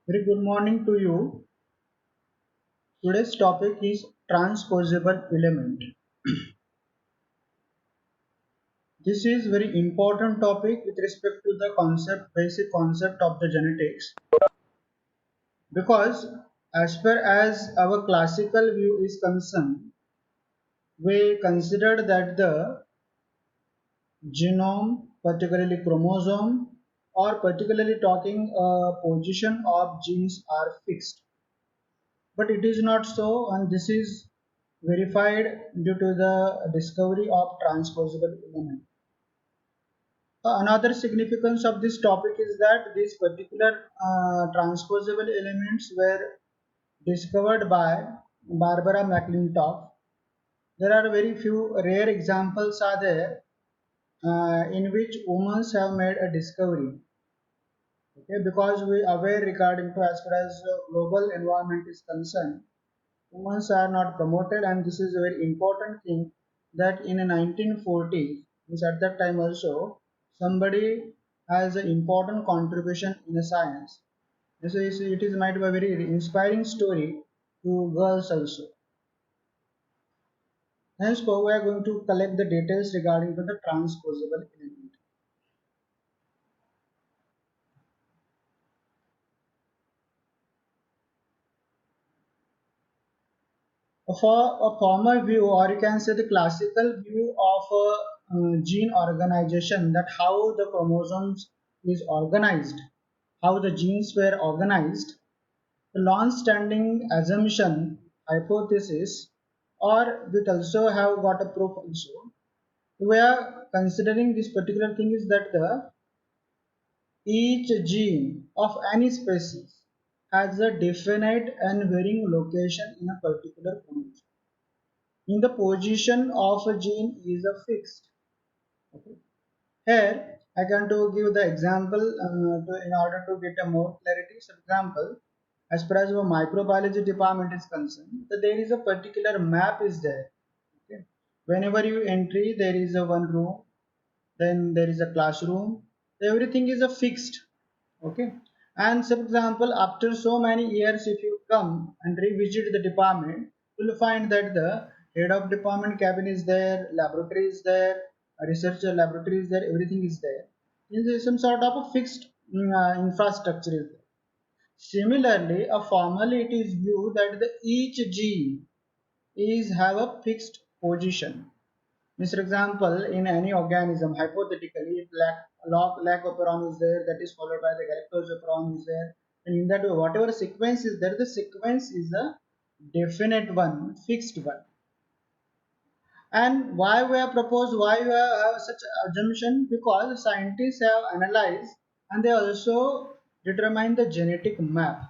Very good morning to you. Today's topic is transposable element. This is very important topic with respect to the basic concept of the genetics, because as far as our classical view is concerned, we considered that the genome, particularly chromosome, or particularly talking position of genes are fixed. But it is not so, and this is verified due to the discovery of transposable element. Another significance of this topic is that these particular transposable elements were discovered by Barbara McClintock. There are very few rare examples are there in which women have made a discovery. Okay, because we aware regarding to as far as global environment is concerned, women are not promoted, and this is a very important thing that in a 1940s, means at that time also, somebody has an important contribution in the science. So it is might be a very inspiring story to girls also. Henceforth, we are going to collect the details regarding to the transposable element. For a former view, or you can say the classical view of a gene organization, that how the chromosomes is organized, how the genes were organized, the long-standing assumption, hypothesis, or we also have got a proof also. We are considering this particular thing is that the each gene of any species has a definite and varying location in a particular chromosome. In the position of a gene is a fixed. Okay. Here I can to give the example in order to get a more clarity. For example, as far as our microbiology department is concerned, that there is a particular map is there. Okay. Whenever you entry, there is a one room, then there is a classroom. Everything is a fixed. Okay. And for example, after so many years, if you come and revisit the department, you will find that the head of department cabin is there, laboratory is there, a research laboratory is there, everything is there. Is some sort of a fixed infrastructure is there. Similarly, a formally it is viewed that the each gene is have a fixed position. Means, for example, in any organism, hypothetically, if lac operon is there, that is followed by the galactosoperon is there, and in that way, whatever sequence is there, the sequence is a definite one, fixed one. And why we have proposed, why we have such assumption? Because scientists have analyzed and they also determine the genetic map.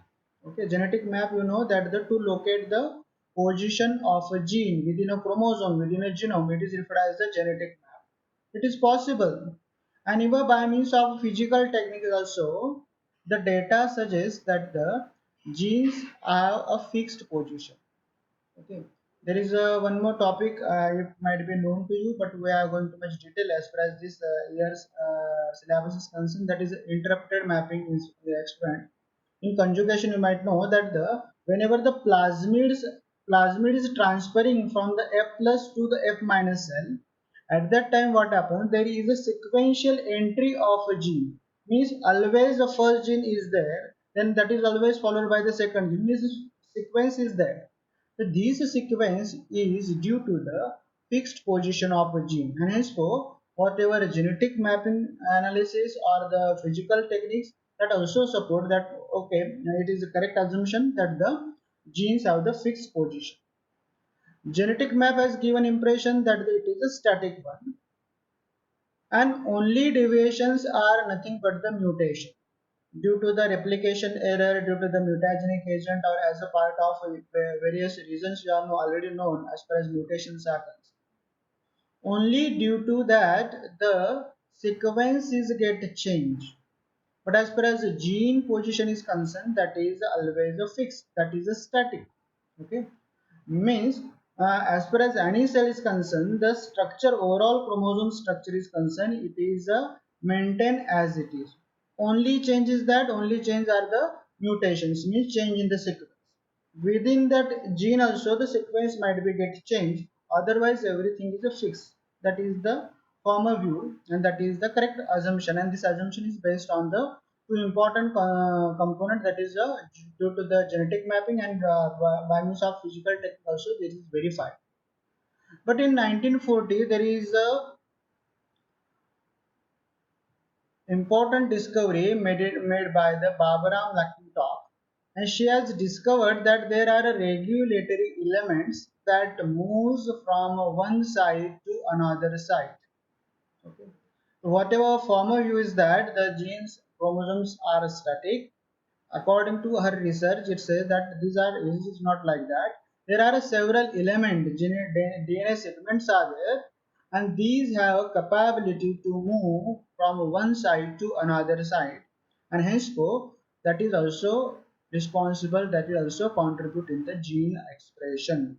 Okay, genetic map, you know that the to locate the position of a gene within a chromosome, within a genome, it is referred as the genetic map. It is possible, and even by means of physical techniques also, the data suggests that the genes have a fixed position. Okay. There is one more topic. It might be known to you, but we are going to much detail as far as this year's syllabus is concerned. That is interrupted mapping is explained. In conjugation, you might know that the whenever the plasmid is transferring from the F plus to the F minus cell, at that time what happens? There is a sequential entry of a gene. Means always the first gene is there, then that is always followed by the second gene. Means sequence is there. So this sequence is due to the fixed position of a gene, and henceforth whatever genetic mapping analysis or the physical techniques that also support that, okay, it is a correct assumption that the genes have the fixed position. Genetic map has given impression that it is a static one, and only deviations are nothing but the mutation due to the replication error, due to the mutagenic agent, or as a part of various reasons you are already known as far as mutations are concerned. Only due to that the sequence is get changed. But as far as the gene position is concerned, that is always a fixed, that is a static. Okay, means as far as any cell is concerned, the structure, overall chromosome structure is concerned, it is maintained as it is. Only change is that only change are the mutations means change in the sequence. Within that gene also the sequence might be get changed. Otherwise, everything is a fix. That is the former view, and that is the correct assumption. And this assumption is based on the two important component, that is due to the genetic mapping and by means of physical technique also this is verified. But in 1940, there is a important discovery made by the Barbara McClintock, and she has discovered that there are regulatory elements that moves from one side to another side. Okay. Whatever former view is that the genes chromosomes are static. According to her research, it says that this is not like that. There are several elements, DNA segments are there, and these have capability to move from one side to another side, and henceforth that is also responsible, that will also contribute in the gene expression.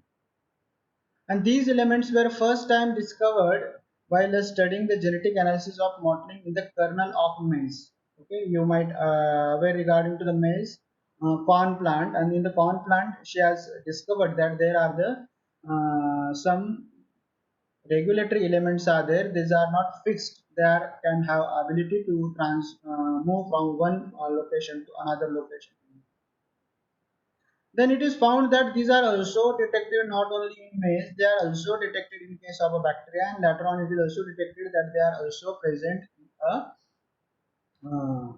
And these elements were first time discovered while studying the genetic analysis of mottling in the kernel of maize. Okay, you might aware regarding to the maize corn plant, and in the corn plant she has discovered that there are the some regulatory elements are there. These are not fixed. They can have ability to move from one location to another location. Then it is found that these are also detected not only in maize, they are also detected in case of a bacteria, and later on it is also detected that they are also present in uh,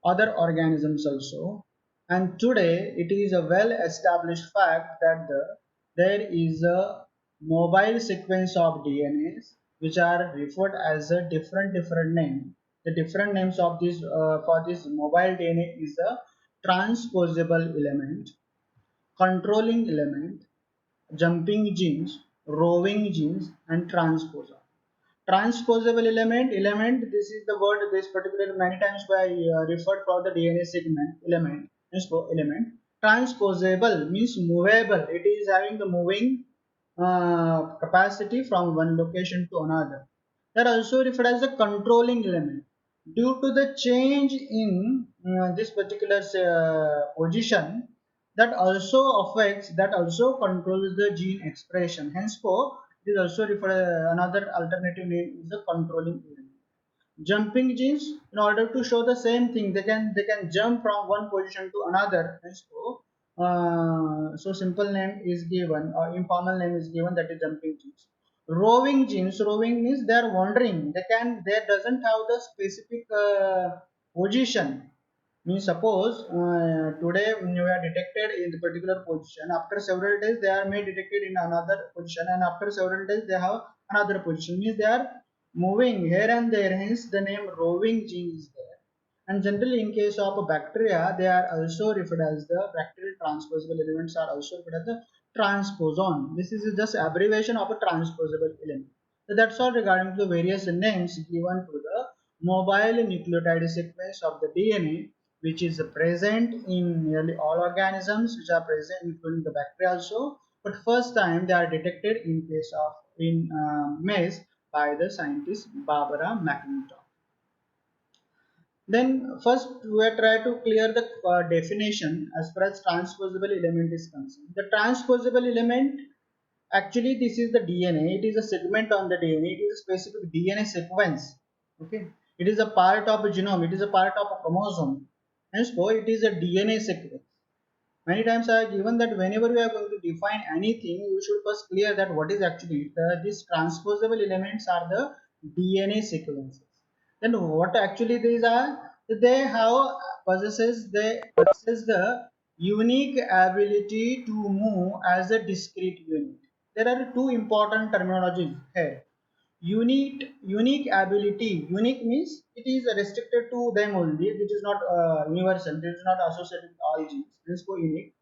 other organisms also. And today it is a well established fact that there is a mobile sequence of DNAs which are referred as a different name. The different names of this for this mobile DNA is a transposable element, controlling element, jumping genes, roving genes, and transposer. Transposable element. This is the word. This particular many times by referred for the DNA segment element. Transposable means movable. It is having the moving capacity from one location to another. They are also referred as the controlling element. Due to the change in this particular position, that also controls the gene expression. Henceforth, it is also referred another alternative name is the controlling element. Jumping genes, in order to show the same thing, they can jump from one position to another. So simple name is given or informal name is given, that is jumping genes. Roving genes, roving means they are wandering. They doesn't have the specific position. Means suppose today when you are detected in the particular position, after several days they are made detected in another position, and after several days they have another position. Means they are moving here and there. Hence the name roving gene is there. And generally in case of a bacteria, they are also referred as the bacterial transposable elements are also referred as the transposon. This is just abbreviation of a transposable element. So that's all regarding the various names given to the mobile nucleotide sequence of the DNA, which is present in nearly all organisms which are present, including the bacteria also. But first time they are detected in case of in maize by the scientist Barbara McClintock. Then first we will try to clear the definition as far as transposable element is concerned. The transposable element, actually this is the DNA. It is a segment on the DNA. It is a specific DNA sequence. Okay. It is a part of a genome. It is a part of a chromosome. Henceforth, it is a DNA sequence. Many times I have given that whenever we are going to define anything, you should first clear that what is actually these transposable elements are the DNA sequences. Then what actually these are? They have they possess the unique ability to move as a discrete unit. There are two important terminologies here. Unique ability. Unique means it is restricted to them only. It is not universal. It is not associated with all genes. This is for unique.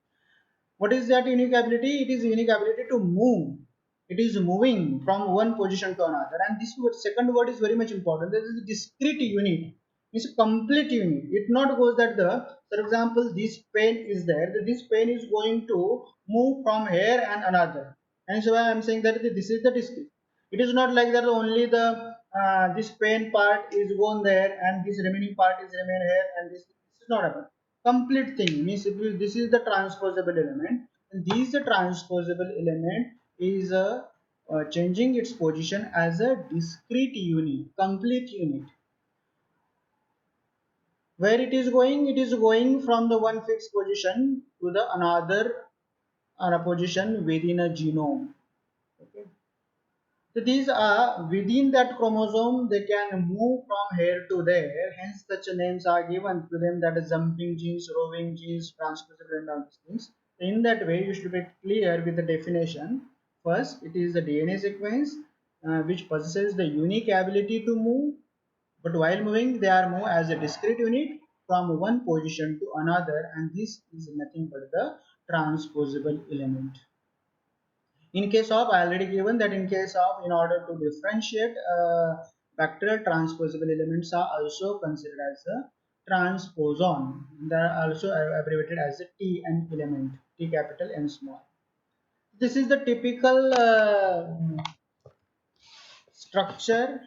What is that unique ability? It is unique ability to move. It is moving from one position to another. And this second word is very much important. This is a discrete unit. It's a complete unit. It not goes that for example, this pen is there. This pen is going to move from here and another. And so I am saying that this is the discrete. It is not like that only the this pen part is gone there and this remaining part is remain here, and this is not happen. complete thing. Means this is the transposable element, and this the transposable element is changing its position as a discrete unit, complete unit. Where it is going? It is going from the one fixed position to the another position within a genome. Okay. So these are within that chromosome, they can move from here to there, hence such names are given to them, that is jumping genes, roving genes, transposable and all these things. In that way, you should be clear with the definition. First, it is the DNA sequence which possesses the unique ability to move, but while moving, they are moved as a discrete unit from one position to another, and this is nothing but the transposable element. In case of, I already given that in case of, in order to differentiate bacterial transposable elements are also considered as a transposon. They are also abbreviated as a Tn element, T capital N small. This is the typical structure.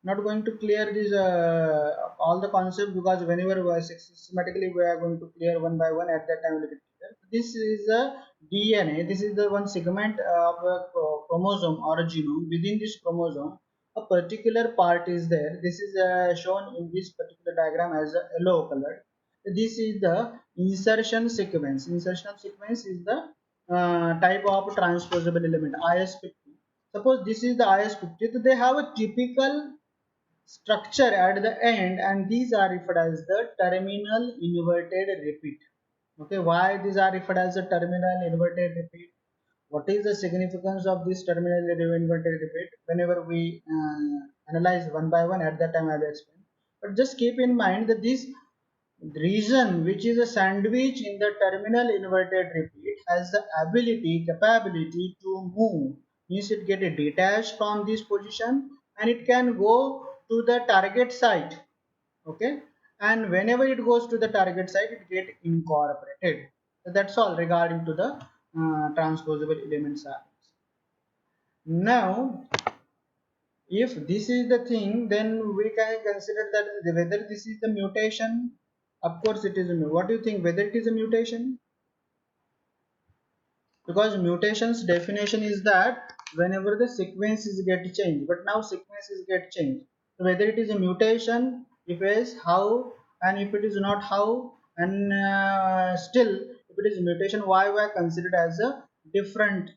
Not going to clear this all the concept, because whenever we are systematically we are going to clear one by one, at that time we'll get clear. This is a DNA. This is the one segment of a chromosome or a genome. Within this chromosome, a particular part is there. This is shown in this particular diagram as a yellow color. This is the insertion sequence. Insertion sequence is the type of transposable element, IS50. Suppose this is the IS50, so they have a typical structure at the end, and these are referred as the terminal inverted repeat. Okay, why these are referred as a terminal inverted repeat? What is the significance of this terminal inverted repeat? Whenever we analyze one by one, at that time I will explain. But just keep in mind that this region, which is a sandwich in the terminal inverted repeat, has the capability to move. Means it get detached from this position and it can go to the target site. Okay, and whenever it goes to the target site, it get incorporated. So that's all regarding to the transposable elements. Now, if this is the thing, then we can consider that whether this is the mutation. Of course it is a what do you think, whether it is a mutation? Because mutations definition is that whenever the sequences get changed, but now sequences get changed. So whether it is a mutation, if yes, how, and if it is not, how, and still if it is a mutation, why we are considered as a different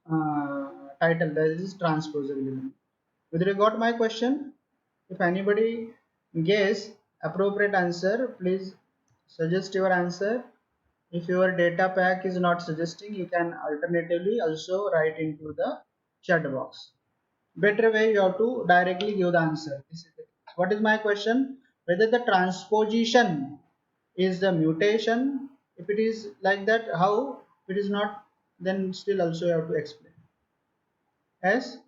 title, that is transposable element. Whether you got my question? If anybody guess appropriate answer, please suggest your answer. If your data pack is not suggesting, you can alternatively also write into the chat box. Better way, you have to directly give the answer. What is my question? Whether the transposition is the mutation. If it is like that, how? If it is not, then still also you have to explain. Yes,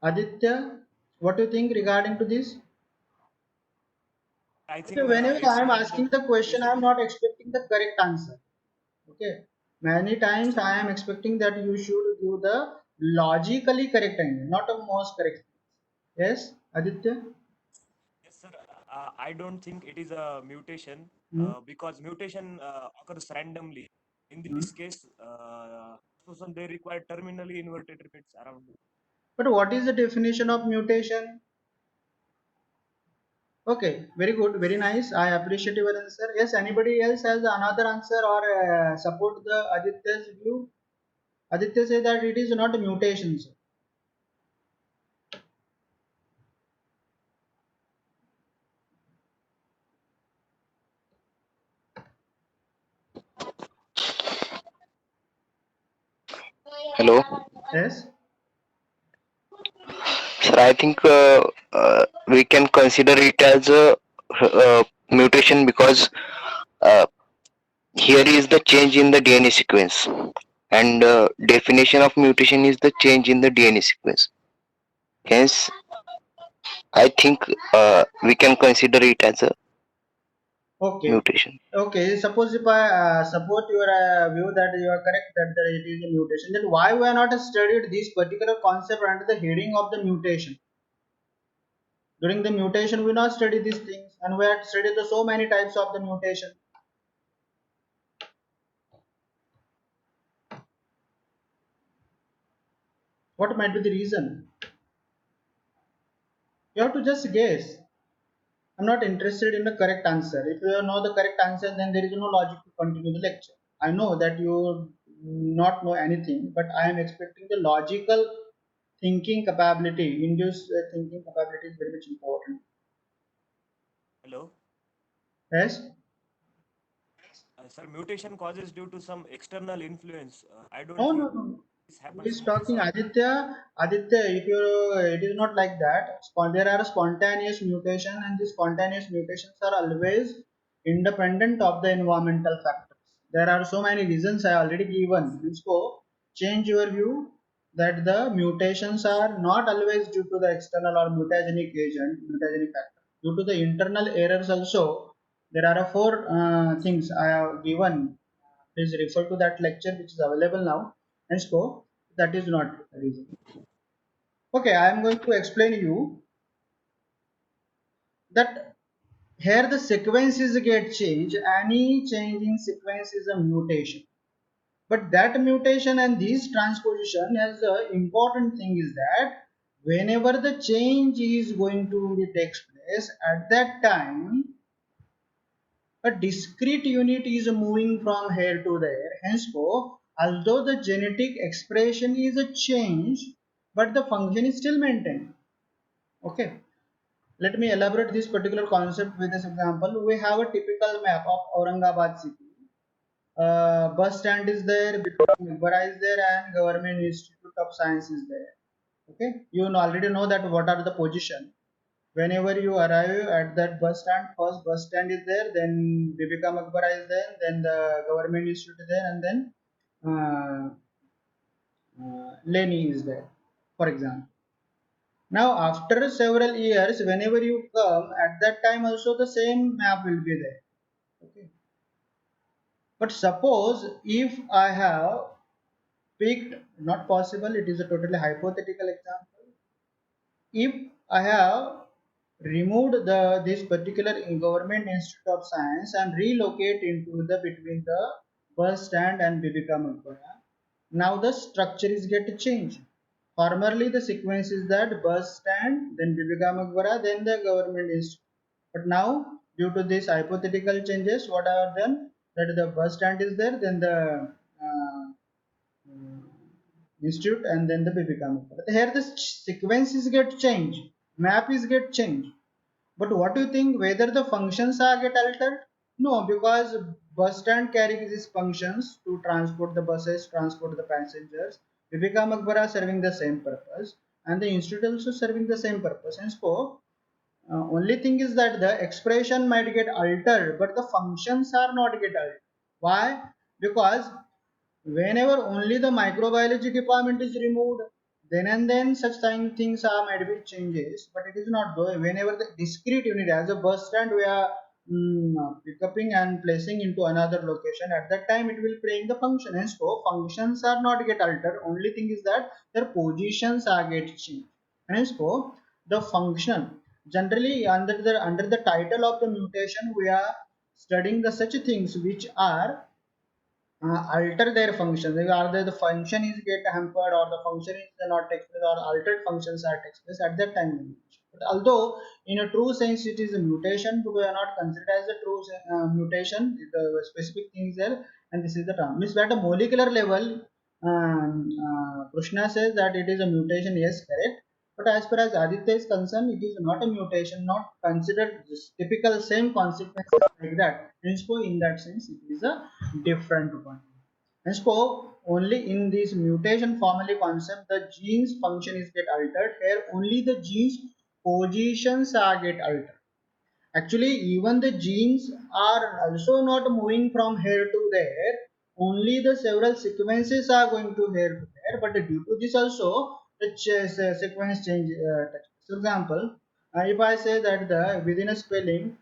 Aditya, what do you think regarding to this? I Okay, think whenever it's I am not asking the question, I am basically. not expecting the correct answer. Okay, many times I am expecting that you should give the logically correct answer, not a most correct. Yes, Aditya. Yes, sir. I don't think it is a mutation Hmm. because mutation occurs randomly. In Hmm. this case, so they require terminally inverted repeats around. But what is the definition of mutation? Okay, very good, very nice. I appreciate your answer. Yes, anybody else has another answer or support the Aditya's view? Aditya says that it is not a mutation. Sir. Hello, Yes. sir. I think we can consider it as a mutation because uh, here is the change in the DNA sequence, and definition of mutation is the change in the DNA sequence. Hence, I think we can consider it as a Okay. mutation. Okay, suppose if I support your view that you are correct that it is a mutation, then why we are not studied this particular concept under the heading of the mutation? During the mutation, we not study these things, and we have studied the so many types of the mutation. What might be the reason? You have to just guess. I'm not interested in the correct answer. If you know the correct answer, then there is no logic to continue the lecture. I know that you not know anything, but I am expecting the logical thinking capability. Induced thinking capability is very much important. Hello. Yes. Sir, mutation causes due to some external influence. I don't No, think no, no. this Who happens is by talking design. Aditya? Aditya, if you it is not like that. There are spontaneous mutation, and these spontaneous mutations are always independent of the environmental factors. There are so many reasons I already given. So change your view that the mutations are not always due to the external or mutagenic agent, mutagenic factor. Due to the internal errors also, there are four things I have given. Please refer to that lecture which is available now, and so that is not the reason. Okay, I am going to explain you that here the sequences get changed. Any change in sequence is a mutation, but that mutation and this transposition has the important thing is that whenever the change is going to be takes place at that time, a discrete unit is moving from here to there. Henceforth, although the genetic expression is a change, but the function is still maintained. Okay, let me elaborate this particular concept with this example. We have a typical map of Aurangabad city. Bus stand is there, Bora is there, and Government Institute of Science is there. Okay, you already know that what are the position. Whenever you arrive at that bus stand, first bus stand is there, then Bibika Maqbara is there, then the Government Institute is there, and then uh, Leni is there, for example. Now, after several years, whenever you come, at that time also the same map will be there. Okay. But suppose if I have picked, not possible, it is a totally hypothetical example. If I have removed this particular government institute of science and relocate into the between the bus stand and Bibika Maqbara, now the structure is get changed. Formerly the sequence is that bus stand, then Bibika Maqbara, then the government institute. But now due to these hypothetical changes, what I have done that the bus stand is there, then the institute and then the baby coming. But here the sequence is get changed, map is get changed. But what do you think whether the functions are get altered? No, because bus stand carries these functions to transport the buses, transport the passengers. Viveka Maqbara serving the same purpose, and the institute also serving the same purpose. And so, only thing is that the expression might get altered, but the functions are not get altered. Why? Because whenever only the microbiology department is removed, then and then such things are might be changes, but it is not though. Whenever the discrete unit as a bus stand we are picking and placing into another location, at that time it will playing the function, and so functions are not get altered. Only thing is that their positions are get changed, and so the function generally under the title of the mutation we are studying the such things which are alter their function. Like, either the function is get hampered or the function is not takes place or altered functions are takes place at that time. But although in a true sense it is a mutation, we are not considered as a true mutation. The specific thing is there, and this is the term. Means at a molecular level, Krishna says that it is a mutation. Yes, correct. But as far as Aditya is concerned, it is not a mutation, not considered just typical same consequences like that. And so, in that sense, it is a different one. And so, only in this mutation formally concept, the genes function is get altered. Here, only the genes positions are get altered. Actually, even the genes are also not moving from here to there. Only the several sequences are going to here to there. But due to this also, the sequence change. For example, if I say that the within a spelling,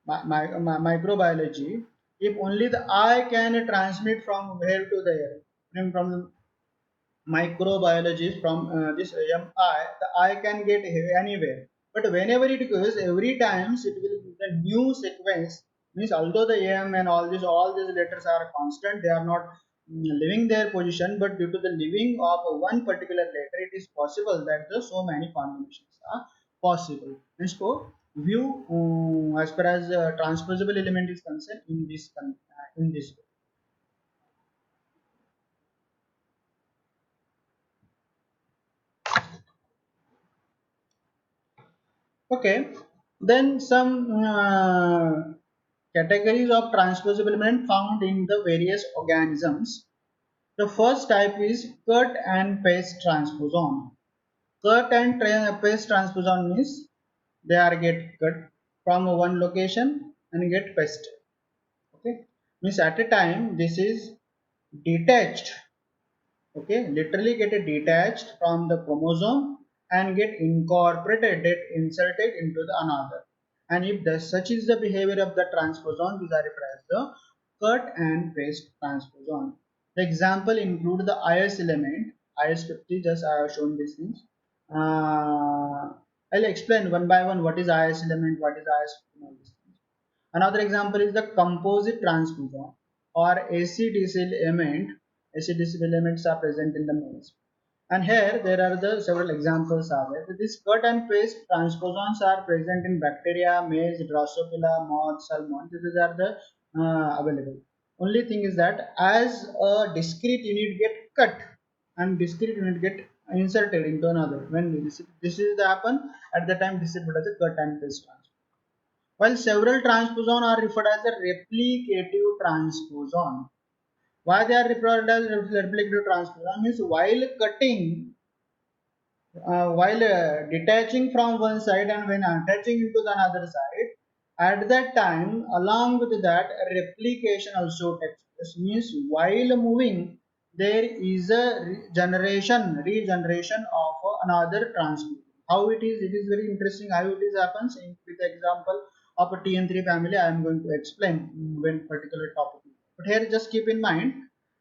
microbiology, if only the I can transmit from here to there, from the microbiologist from this MI, the I can get anywhere. But whenever it goes, every times it will give the new sequence. Means although the am and all these letters are constant, they are not leaving their position, but due to the leaving of one particular letter, it is possible that the so many combinations are possible. And so view as far as transposable element is concerned in this way. Okay, then some categories of transposable element found in the various organisms. The first type is cut and paste transposon. Cut and paste transposon means they are get cut from one location and get pasted. Okay, means at a time this is detached. Okay, literally get it detached from the chromosome and get incorporated, get inserted into the another. And if the such is the behavior of the transposon, these are referred as the cut and paste transposon. The example include the is element is50. Just I have shown these things. I'll explain one by one what is is element, what is is50, all these things. Another example is the composite transposon or acid-acyl element. Acid-acyl elements are present in the males. And here there are the several examples are there. These cut and paste transposons are present in bacteria, maize, Drosophila, moth, salmon. These are the available. Only thing is that as a discrete unit get cut and discrete unit get inserted into another. When this is the happen, at the time this is called as a cut and paste transposon. While several transposons are referred as a replicative transposon. Why they are referred as replicative transposon means while detaching from one side and when attaching into the another side, at that time along with that replication also takes place. Means while moving there is a regeneration of another transposon. How it is? It is very interesting how it is happens. With the example of a TN3 family, I am going to explain when particular topic. But here just keep in mind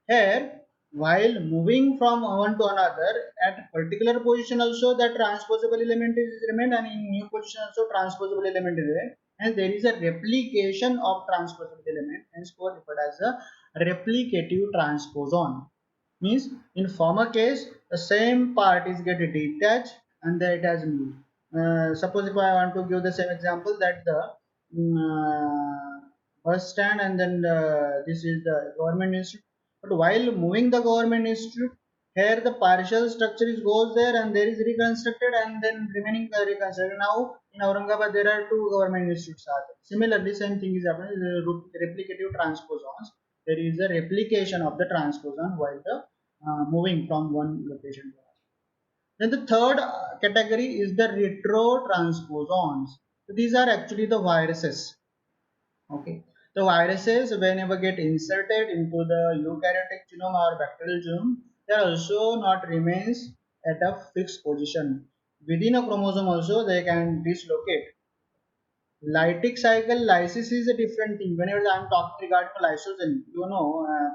here while moving from one to another at particular position also the transposable element is remained, and in new position also transposable element is there, and there is a replication of transposable element, hence called referred as a replicative transposon. Means in former case the same part is get detached and then it has moved. Suppose if I want to give the same example that the bus stand and then this is the government institute, but while moving the government institute, here the partial structure is goes there and there is reconstructed and then remaining reconstructed. Now in Aurangabad there are two government institutes are there. Similarly, same thing is happening. Replicative transposons. There is a replication of the transposon while the moving from one location to another. Then the third category is the retrotransposons. So these are actually the viruses. Okay, the viruses whenever get inserted into the eukaryotic genome or bacterial genome, they also not remains at a fixed position. Within a chromosome also they can dislocate. Lytic cycle lysis is a different thing. Whenever I'm talking regarding lysogen,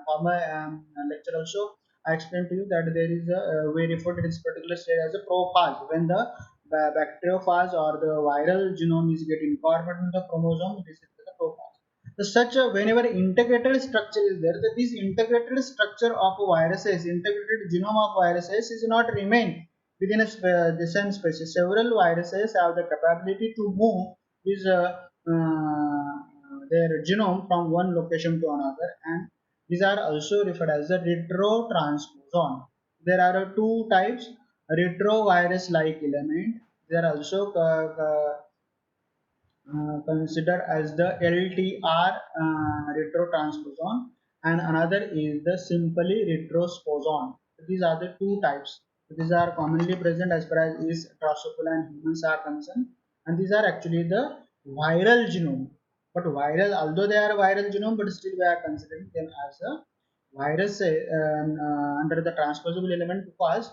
former lecture also I explained to you that there is we refer to this particular state as a prophase. When the bacteriophage or the viral genome is getting incorporated in the chromosome, this is the prophase. So such a whenever integrated structure is there, that this integrated structure of viruses, integrated genome of viruses is not remain within the same species. Several viruses have the capability to move is their genome from one location to another, and these are also referred as the retrotransposon. There are two types retrovirus like element. They are also considered as the LTR retrotransposon, and another is the simply retrosposon. These are the two types. These are commonly present as far as is Drosophila and humans are concerned, and these are actually the viral genome. But viral, although they are viral genome, but still we are considering them as a virus under the transposable element because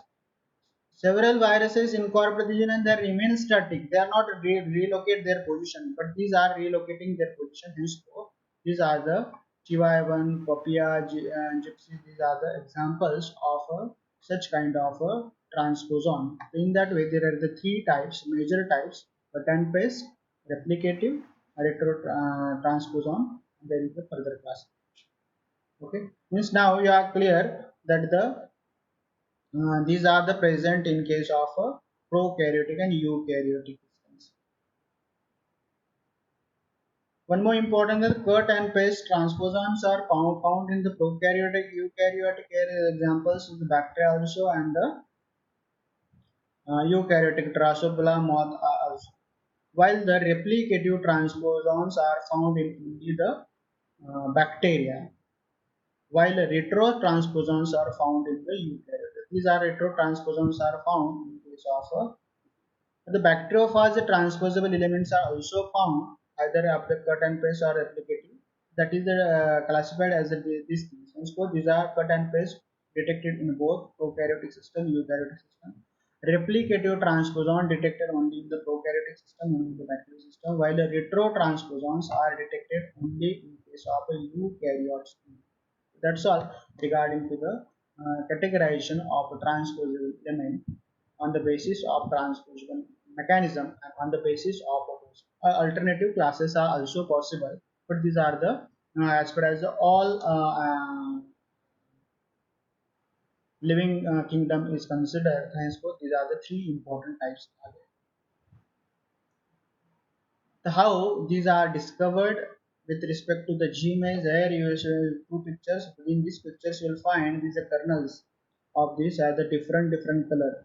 several viruses incorporate the gene and they remain static. They are not relocate their position, but these are relocating their position. Hence, these are the Chihuahuan, Popia, Gypsy. These are the examples of such kind of transposon. In that way, there are the three types, major types. cut and paste, replicative, retro transposon. There is the further class. Okay, means now you are clear that these are the present in case of prokaryotic and eukaryotic systems. One more important that cut and paste transposons are found in the prokaryotic, eukaryotic examples of the bacteria also and the eukaryotic Drosophila moth also. While the replicative transposons are found in only the bacteria, while retrotransposons are found in the eukaryotic. These are retrotransposons are found in case of the bacteriophage transposable elements are also found either after cut and paste or replicative. That is classified as these things. So these are cut and paste detected in both prokaryotic system, eukaryotic system. Replicative transposon detected only in the prokaryotic system, only in the bacterial system, while the retrotransposons are detected only in case of a eukaryote. That's all regarding to the categorization of transposable element on the basis of transposable mechanism and on the basis of alternative classes are also possible, but these are the as far as all living kingdom is considered, henceforth these are the three important types. How these are discovered with respect to the Gmails, here you will see two pictures. In these pictures you will find these are kernels of these as a different color.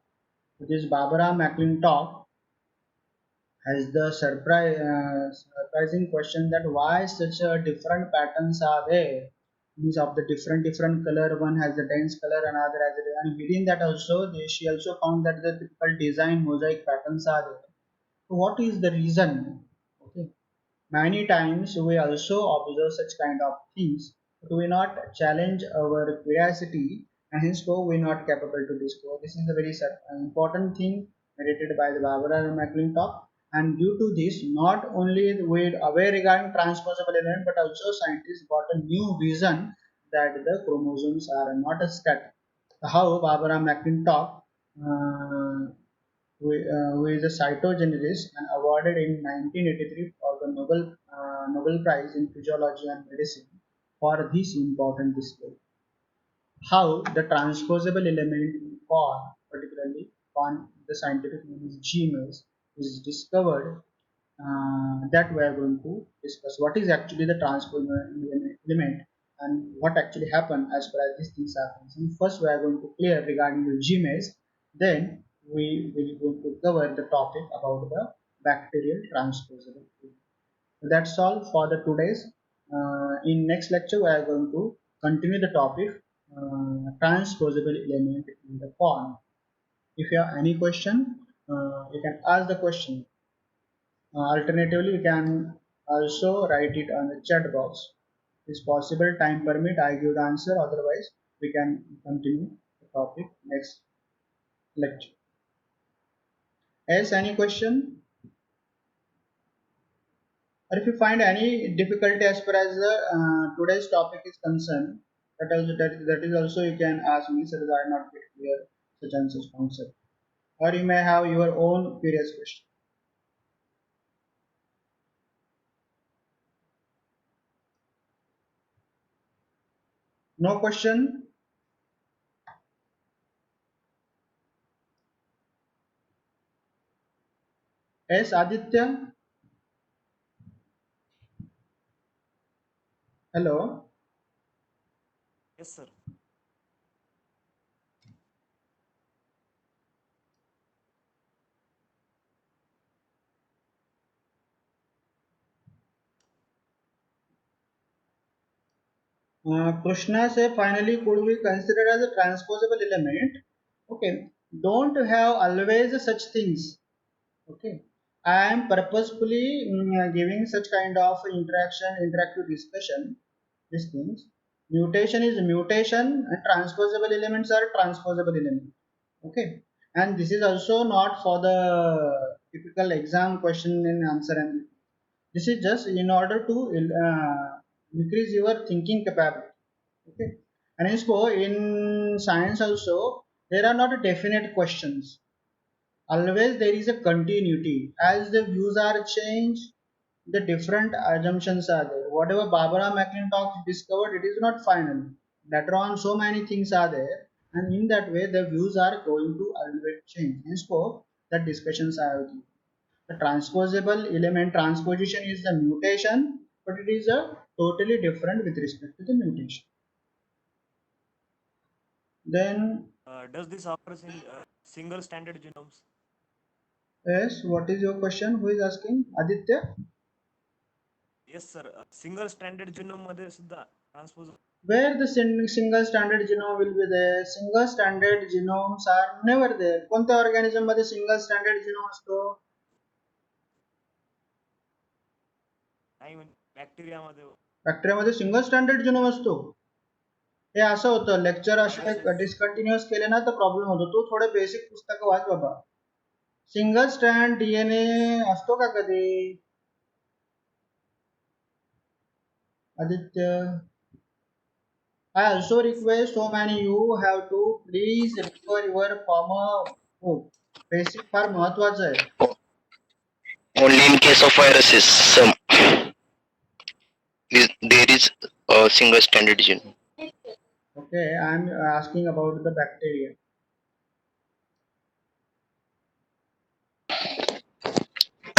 This Barbara McClintock has the surprising question that why such a different patterns are there. Means of the different color, one has a dense color, another has a, and within that also she also found that the typical design mosaic patterns are there. So what is the reason? Okay. Many times we also observe such kind of things, but we not challenge our curiosity, and hence we not capable to discover. This is a very important thing narrated by the Barbara McClintock. And due to this, not only we aware regarding transposable element, but also scientists got a new vision that the chromosomes are not a static. How Barbara McClintock who is a cytogeneticist and awarded in 1983 for the Nobel Prize in Physiology and Medicine for this important discovery. How the transposable element in corn, particularly corn, the scientific name is GMAs, is discovered, that we are going to discuss. What is actually the transposable element and what actually happened as far as these things happen. And first we are going to clear regarding the GMAs, then we will going to cover the topic about the bacterial transposable element. That's all for the today's. In next lecture, we are going to continue the topic transposable element in the form. If you have any question, you can ask the question. Alternatively, you can also write it on the chat box. If possible, time permit, I give the answer. Otherwise, we can continue the topic next lecture. Yes, any question? Or if you find any difficulty as far as the today's topic is concerned, that is also you can ask me, so that I not get clear such and such concept. Or you may have your own curious question. No question? Yes, Aditya? Hello? Yes, sir. Krishna say finally could be considered as a transposable element. Okay, don't have always such things. Okay, I am purposefully giving such kind of interactive discussion. These things. Mutation is mutation, and transposable elements are transposable elements. Okay, and this is also not for the typical exam question and answer, and this is just in order to increase your thinking capability. Okay, and so in science also there are not definite questions. always there is a continuity. As the views are changed, the different assumptions are there. Whatever Barbara McClintock discovered, it is not final. Later on, so many things are there, and in that way, the views are going to always change. Henceforth, the discussions are with you. The transposable element transposition is the mutation, but it is a totally different with respect to the mutation. Then, Does this occurs in single standard genomes? yes, what is your question? Who is asking? Aditya? Yes, sir. Single standard genome मध्ये सुद्धा transpose. Where the single standard genome will be there? Single standard genomes are never there. कोणत्या organism मध्ये single standard genome असतो? नाही म्हणजे bacteria मध्ये. Bacteria मध्ये single standard genome असतो. हे असं होतं लेक्चर असे डिस्कंटिन्युअस केले ना तर प्रॉब्लेम होतो. तू थोडे बेसिक पुस्तकं वाच बाबा. सिंगल स्ट्रँड डीएनए असतो का कधी? Aditya, I also request so many you have to please refer your former book. Basic फार महत्वाचं आहे. Only in case of viruses, some there is a single standard gene. Okay, I am asking about the bacteria.